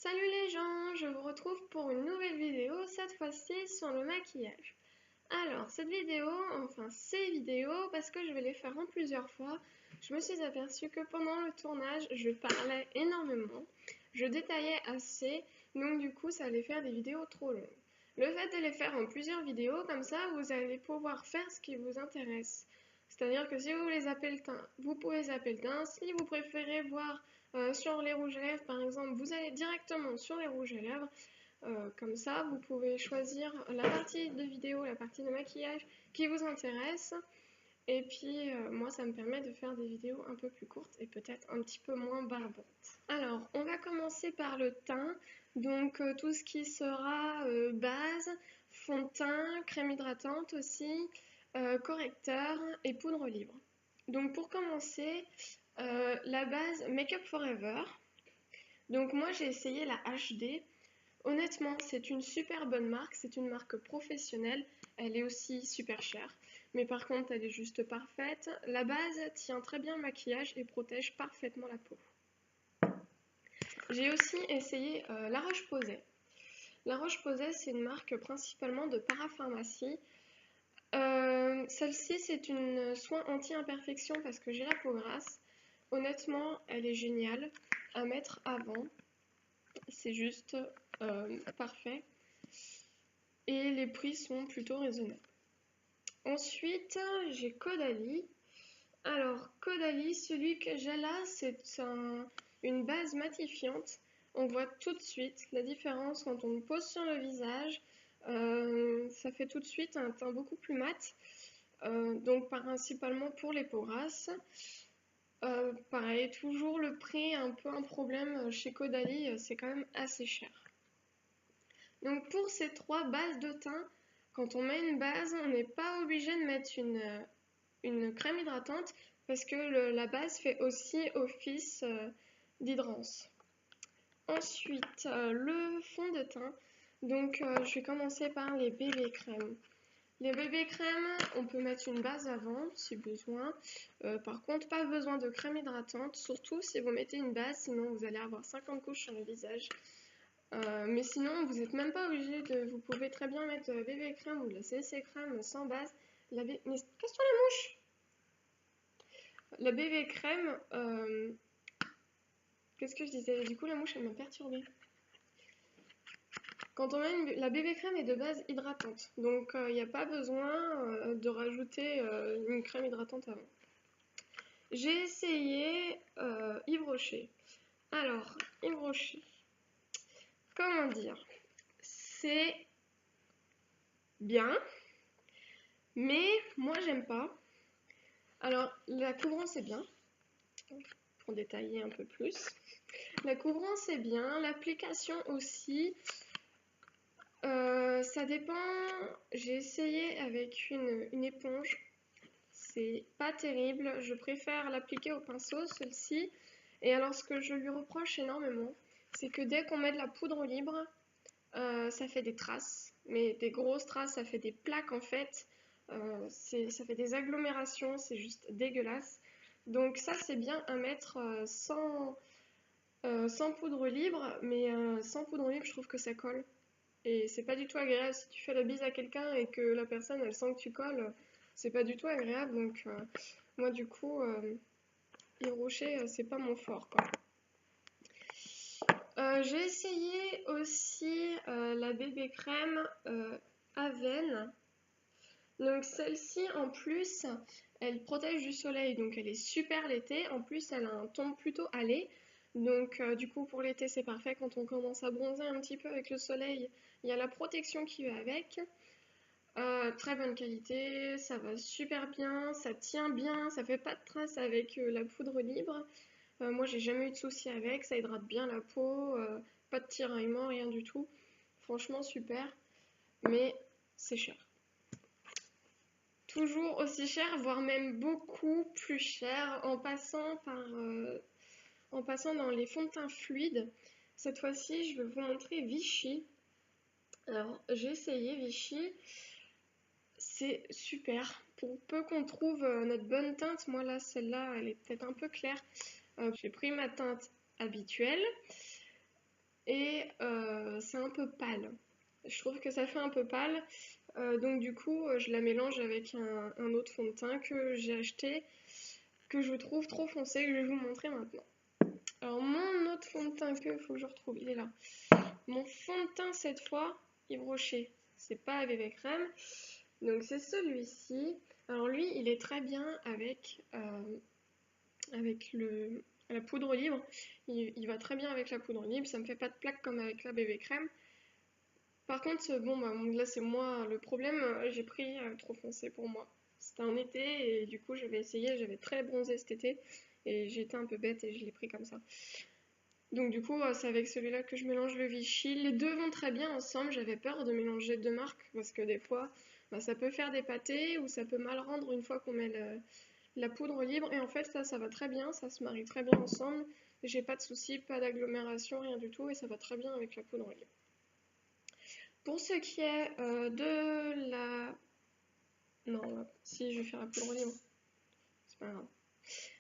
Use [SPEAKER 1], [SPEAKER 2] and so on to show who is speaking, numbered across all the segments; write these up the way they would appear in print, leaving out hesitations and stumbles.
[SPEAKER 1] Salut les gens, je vous retrouve pour une nouvelle vidéo, cette fois-ci sur le maquillage. Alors, cette vidéo, enfin ces vidéos, parce que je vais les faire en plusieurs fois, je me suis aperçue que pendant le tournage, je parlais énormément, je détaillais assez, donc du coup ça allait faire des vidéos trop longues. Le fait de les faire en plusieurs vidéos, comme ça, vous allez pouvoir faire ce qui vous intéresse. C'est-à-dire que si vous voulez zapper le teint, vous pouvez zapper le teint. Si vous préférez voir sur les rouges à lèvres, par exemple, vous allez directement sur les rouges à lèvres. Comme ça, vous pouvez choisir la partie de vidéo, la partie de maquillage qui vous intéresse. Et puis, moi, ça me permet de faire des vidéos un peu plus courtes et peut-être un petit peu moins barbantes. Alors, on va commencer par le teint. Donc, tout ce qui sera base, fond de teint, crème hydratante aussi, correcteur et poudre libre. Donc, pour commencer, la base Make Up Forever. Donc, moi, j'ai essayé la HD. Honnêtement, c'est une super bonne marque, c'est une marque professionnelle, elle est aussi super chère, mais par contre elle est juste parfaite. La base tient très bien le maquillage et protège parfaitement la peau. J'ai aussi essayé La Roche-Posay. La Roche-Posay, c'est une marque principalement de parapharmacie. Celle-ci, c'est une soin anti-imperfection parce que j'ai la peau grasse. Honnêtement, elle est géniale à mettre avant. C'est juste parfait. Et les prix sont plutôt raisonnables. Ensuite, j'ai Caudalie. Alors, Caudalie, celui que j'ai là, c'est une base matifiante. On voit tout de suite la différence quand on le pose sur le visage. Ça fait tout de suite un teint beaucoup plus mat. Donc, principalement pour les peaux grasses. Pareil, toujours le prix, un peu un problème chez Caudalie, c'est quand même assez cher. Donc pour ces trois bases de teint, quand on met une base, on n'est pas obligé de mettre une crème hydratante parce que la base fait aussi office d'hydrance. Ensuite, le fond de teint. Donc je vais commencer par les bébés crèmes. Les bébés crèmes, on peut mettre une base avant si besoin. Par contre, pas besoin de crème hydratante, surtout si vous mettez une base, sinon vous allez avoir 50 couches sur le visage. Mais sinon, vous n'êtes même pas obligé de. Vous pouvez très bien mettre de la BB crème ou de la CC crème sans base. Mais casse-toi la mouche! La BB crème. Qu'est-ce que je disais? Du coup, la mouche, elle m'a perturbée. Quand on met la BB crème est de base hydratante. Donc, il n'y a pas besoin de rajouter une crème hydratante avant. J'ai essayé Yves Rocher. Alors, Yves Rocher. Comment dire? C'est bien. Mais moi j'aime pas. Alors la couvrance est bien, pour détailler un peu plus. La couvrance est bien, l'application aussi. Ça dépend. J'ai essayé avec une éponge. C'est pas terrible. Je préfère l'appliquer au pinceau, celle-ci. Et alors ce que je lui reproche énormément, c'est que dès qu'on met de la poudre libre, ça fait des traces. Mais des grosses traces, ça fait des plaques en fait. Ça fait des agglomérations, c'est juste dégueulasse. Donc ça c'est bien à mettre sans poudre libre, mais sans poudre libre je trouve que ça colle. Et c'est pas du tout agréable si tu fais la bise à quelqu'un et que la personne elle sent que tu colles, c'est pas du tout agréable. Donc moi du coup, Yves Rocher c'est pas mon fort quoi. J'ai essayé aussi la bébé crème Aven. Donc celle-ci en plus, elle protège du soleil, donc elle est super l'été. En plus, elle a un ton plutôt allé. Donc du coup pour l'été c'est parfait quand on commence à bronzer un petit peu avec le soleil. Il y a la protection qui va avec. Très bonne qualité, ça va super bien, ça tient bien, ça fait pas de traces avec la poudre libre. Moi j'ai jamais eu de soucis avec, ça hydrate bien la peau, pas de tiraillement, rien du tout. Franchement super, mais c'est cher. Toujours aussi cher, voire même beaucoup plus cher en passant dans les fonds de teint fluides. Cette fois-ci, je vais vous montrer Vichy. Alors, j'ai essayé Vichy. C'est super. Pour peu qu'on trouve notre bonne teinte, moi là, celle-là, elle est peut-être un peu claire. J'ai pris ma teinte habituelle. et c'est un peu pâle. Je trouve que ça fait un peu pâle, donc du coup je la mélange avec un autre fond de teint que j'ai acheté, que je trouve trop foncé, que je vais vous montrer maintenant. Alors mon autre fond de teint que faut que je retrouve, il est là. Mon fond de teint cette fois, Yves Rocher, c'est pas bébé crème, donc c'est celui-ci. Alors lui, il est très bien avec la poudre libre. Il va très bien avec la poudre libre, ça me fait pas de plaques comme avec la bébé crème. Par contre, bon, bah, là c'est moi le problème, j'ai pris trop foncé pour moi. C'était un été et du coup j'avais essayé, j'avais très bronzé cet été et j'étais un peu bête et je l'ai pris comme ça. Donc du coup c'est avec celui-là que je mélange le Vichy. Les deux vont très bien ensemble, j'avais peur de mélanger deux marques parce que des fois bah, ça peut faire des pâtés ou ça peut mal rendre une fois qu'on met la poudre libre. Et en fait ça va très bien, ça se marie très bien ensemble. J'ai pas de soucis, pas d'agglomération, rien du tout et ça va très bien avec la poudre libre. Pour ce qui est de la... Non, si je vais faire la poudre libre, c'est pas grave.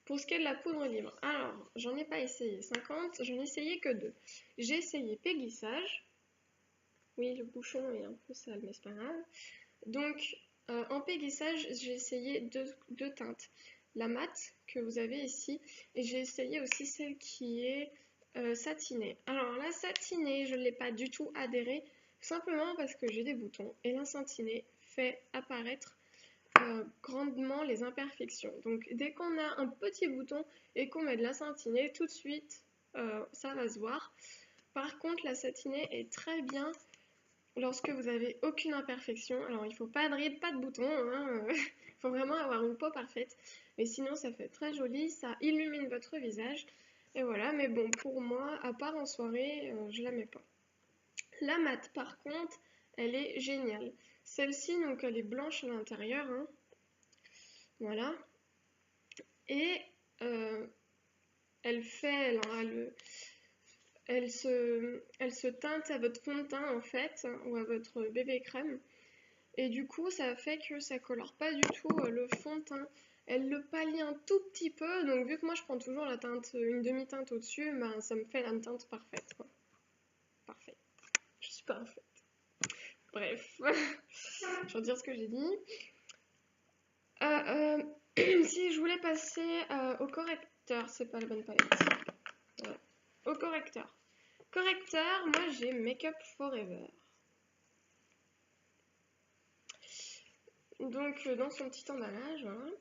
[SPEAKER 1] Pour ce qui est de la poudre libre, alors j'en ai pas essayé 50, j'en ai essayé que 2. J'ai essayé Péguissage. Oui, le bouchon est un peu sale, mais c'est pas grave. Donc en Péguissage, j'ai essayé deux teintes. La mate que vous avez ici, et j'ai essayé aussi celle qui est satinée. Alors la satinée, je ne l'ai pas du tout adhérée, simplement parce que j'ai des boutons, et la satinée fait apparaître grandement les imperfections. Donc dès qu'on a un petit bouton et qu'on met de la satinée, tout de suite ça va se voir. Par contre la satinée est très bien lorsque vous avez aucune imperfection. Alors il ne faut pas de rides, pas de boutons, hein, faut vraiment avoir une peau parfaite. Mais sinon ça fait très joli, ça illumine votre visage. Et voilà, mais bon pour moi, à part en soirée, je la mets pas. La mat par contre, elle est géniale. Celle-ci donc elle est blanche à l'intérieur, hein. Voilà. Et elle fait, alors elle se teinte à votre fond de teint en fait, ou à votre bébé crème. Et du coup, ça fait que ça colore pas du tout le fond de teint. Elle le pallie un tout petit peu, donc vu que moi je prends toujours la teinte, une demi-teinte au-dessus, ben, ça me fait la teinte parfaite, quoi. Parfait. Je suis parfaite. Bref. Je vais dire ce que j'ai dit. Si je voulais passer au correcteur, c'est pas la bonne palette. Voilà. Au correcteur. Correcteur, moi j'ai Make Up Forever. Donc dans son petit emballage, voilà.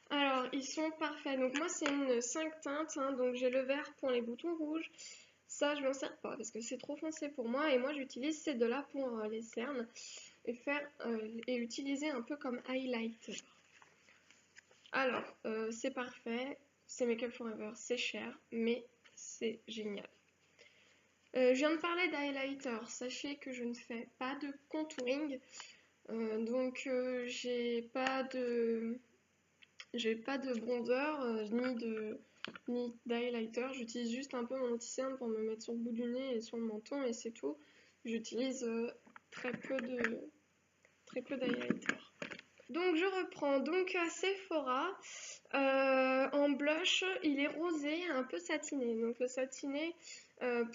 [SPEAKER 1] Alors ils sont parfaits. Donc moi c'est une 5 teintes, hein, donc j'ai le vert pour les boutons rouges. Ça je m'en sers pas parce que c'est trop foncé pour moi et moi j'utilise ces deux-là pour les cernes et utiliser un peu comme highlighter. Alors c'est parfait, c'est Make Up Forever, c'est cher mais c'est génial. Je viens de parler d'highlighter, sachez que je ne fais pas de contouring, donc j'ai pas de bronzer ni d'highlighter, j'utilise juste un peu mon anti-cerne pour me mettre sur le bout du nez et sur le menton et c'est tout. J'utilise très peu d'highlighter. Donc je reprends, donc à Sephora, en blush, il est rosé, un peu satiné. Donc le satiné,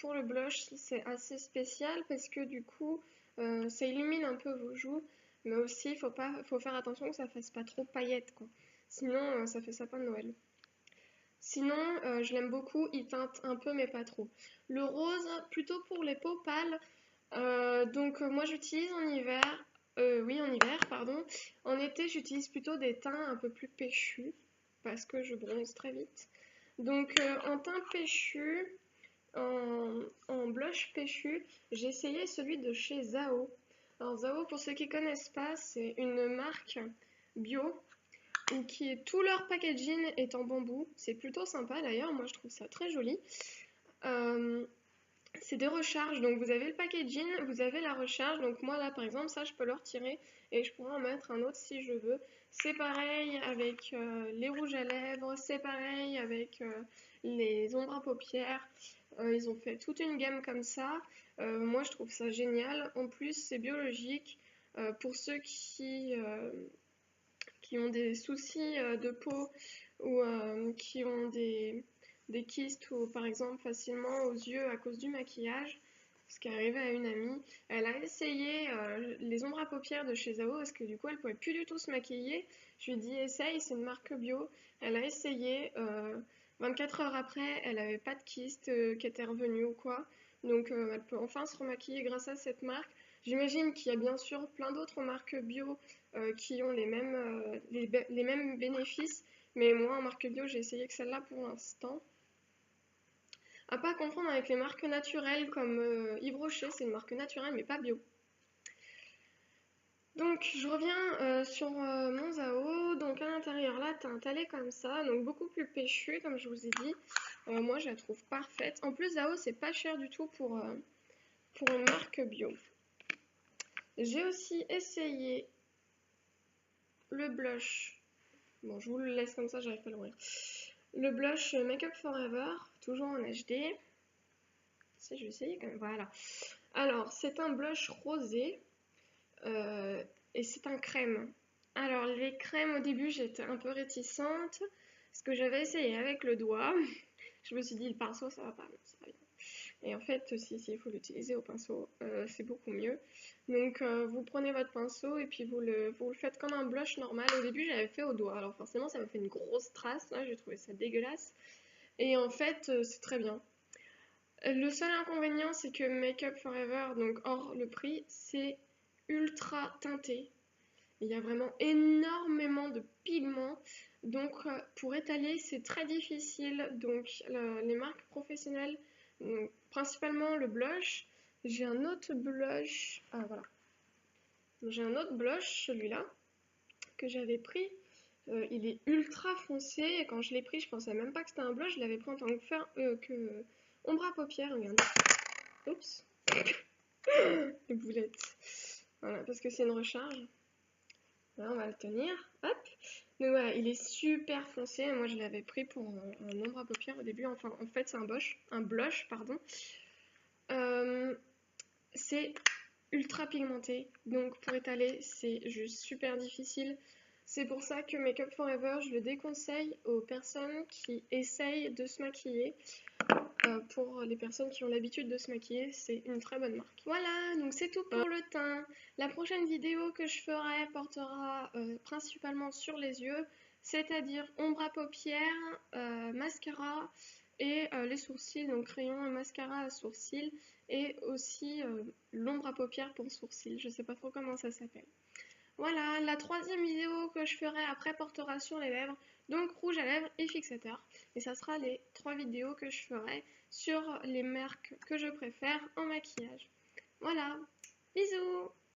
[SPEAKER 1] pour le blush, c'est assez spécial parce que du coup, ça illumine un peu vos joues, mais aussi, faut faire attention que ça fasse pas trop paillettes, quoi. Sinon, ça fait sapin de Noël. Sinon, je l'aime beaucoup, il teinte un peu, mais pas trop. Le rose, plutôt pour les peaux pâles, donc moi j'utilise en hiver, en hiver, pardon. En été, j'utilise plutôt des teints un peu plus péchus, parce que je bronze très vite. Donc en teint péchu, en blush péchu, j'ai essayé celui de chez Zao. Alors Zao, pour ceux qui ne connaissent pas, c'est une marque bio, tout leur packaging est en bambou. C'est plutôt sympa d'ailleurs, moi je trouve ça très joli. C'est des recharges, donc vous avez le packaging, vous avez la recharge, donc moi là par exemple ça je peux le retirer et je pourrais en mettre un autre si je veux. C'est pareil avec les rouges à lèvres, c'est pareil avec les ombres à paupières, ils ont fait toute une gamme comme ça, moi je trouve ça génial, en plus c'est biologique, pour ceux qui ont des soucis de peau ou qui ont des des kystes ou par exemple facilement aux yeux à cause du maquillage. Ce qui est arrivé à une amie, elle a essayé les ombres à paupières de chez Zao parce que du coup elle pouvait plus du tout se maquiller. Je lui ai dit essaye, c'est une marque bio. Elle a essayé, 24 heures après elle avait pas de kyste qui était revenu ou quoi. Donc elle peut enfin se remaquiller grâce à cette marque. J'imagine qu'il y a bien sûr plein d'autres marques bio qui ont les mêmes bénéfices, mais moi en marque bio j'ai essayé que celle-là pour l'instant. À pas confondre avec les marques naturelles comme Yves Rocher, c'est une marque naturelle mais pas bio. Donc je reviens sur mon Zao. Donc à l'intérieur là t'as un talet comme ça, donc beaucoup plus péchu comme je vous ai dit. Moi je la trouve parfaite. En plus Zao c'est pas cher du tout pour une marque bio. J'ai aussi essayé le blush. Bon je vous le laisse comme ça, j'arrive pas à l'ouvrir. Le blush Make Up Forever, toujours en HD. Si je vais essayer quand même, voilà. Alors c'est un blush rosé. Et c'est un crème. Alors les crèmes au début j'étais un peu réticente parce que j'avais essayé avec le doigt. Je me suis dit le pinceau ça va pas, non, ça va bien. Et en fait si il faut l'utiliser au pinceau, c'est beaucoup mieux. Donc vous prenez votre pinceau et puis vous le faites comme un blush normal. Au début j'avais fait au doigt, alors forcément ça m'a fait une grosse trace, là j'ai trouvé ça dégueulasse. Et en fait c'est très bien. Le seul inconvénient c'est que Make Up Forever, donc hors le prix, c'est ultra teinté. Il y a vraiment énormément de pigments, donc pour étaler c'est très difficile. Donc les marques professionnelles, donc, principalement le blush. J'ai un autre blush, ah voilà, j'ai un autre blush, celui-là que j'avais pris. Il est ultra foncé et quand je l'ai pris je pensais même pas que c'était un blush, je l'avais pris en tant que ombre à paupières. Regardez, oups, les boulettes, voilà, parce que c'est une recharge. Là, on va le tenir, hop. Donc voilà, il est super foncé. Moi, je l'avais pris pour un ombre à paupières au début. Enfin, en fait, c'est un blush, pardon. C'est ultra pigmenté, donc pour étaler, c'est juste super difficile. C'est pour ça que Make Up Forever, je le déconseille aux personnes qui essayent de se maquiller. Pour les personnes qui ont l'habitude de se maquiller, c'est une très bonne marque. Voilà, donc c'est tout pour le teint. La prochaine vidéo que je ferai portera principalement sur les yeux, c'est-à-dire ombre à paupières, mascara et les sourcils, donc crayon et mascara à sourcils, et aussi l'ombre à paupières pour sourcils, je sais pas trop comment ça s'appelle. Voilà, la troisième vidéo que je ferai après portera sur les lèvres, donc rouge à lèvres et fixateur. Et ça sera les 3 vidéos que je ferai sur les marques que je préfère en maquillage. Voilà, bisous!